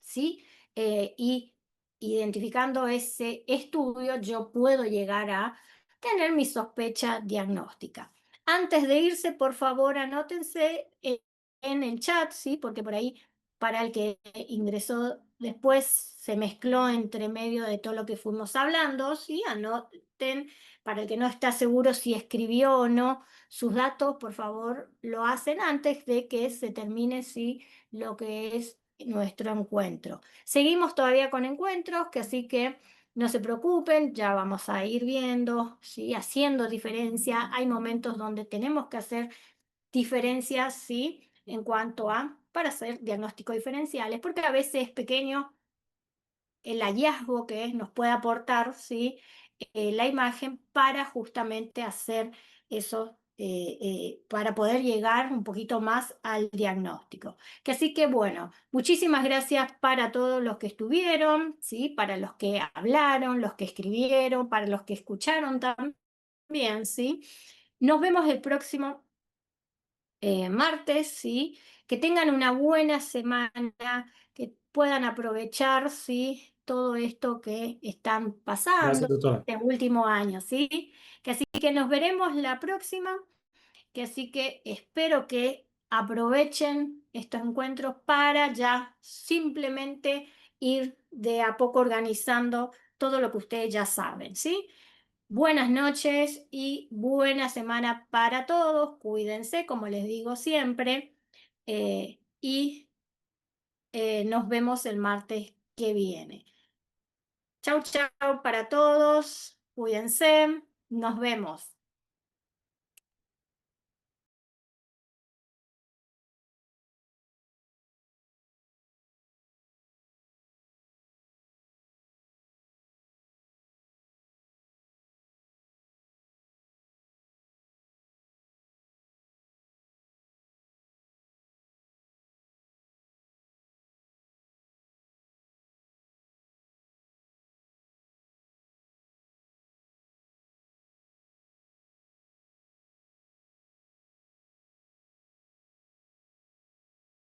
¿sí? Y identificando ese estudio, yo puedo llegar a tener mi sospecha diagnóstica. Antes de irse, por favor, anótense en el chat, ¿sí? Porque por ahí, para el que ingresó después, se mezcló entre medio de todo lo que fuimos hablando, ¿sí? Anoten, para el que no está seguro si escribió o no sus datos, por favor, lo hacen antes de que se termine, ¿sí?, lo que es nuestro encuentro. Seguimos todavía con encuentros, que así que no se preocupen, ya vamos a ir viendo, ¿sí?, haciendo diferencia. Hay momentos donde tenemos que hacer diferencias, ¿sí?, en cuanto a, para hacer diagnósticos diferenciales, porque a veces es pequeño el hallazgo que nos puede aportar, ¿sí?, la imagen, para justamente hacer eso, para poder llegar un poquito más al diagnóstico. Que así que bueno, muchísimas gracias para todos los que estuvieron, ¿sí?, para los que hablaron, los que escribieron, para los que escucharon también, ¿sí? Nos vemos el próximo martes, ¿sí? Que tengan una buena semana, que puedan aprovechar, ¿sí?, todo esto que están pasando Gracias, doctora. este último año, ¿sí? Que así que nos veremos la próxima, que así que espero que aprovechen estos encuentros para ya simplemente ir de a poco organizando todo lo que ustedes ya saben, ¿sí? Buenas noches y buena semana para todos. Cuídense, como les digo siempre, y nos vemos el martes que viene. Chau, chau para todos. Cuídense. Nos vemos.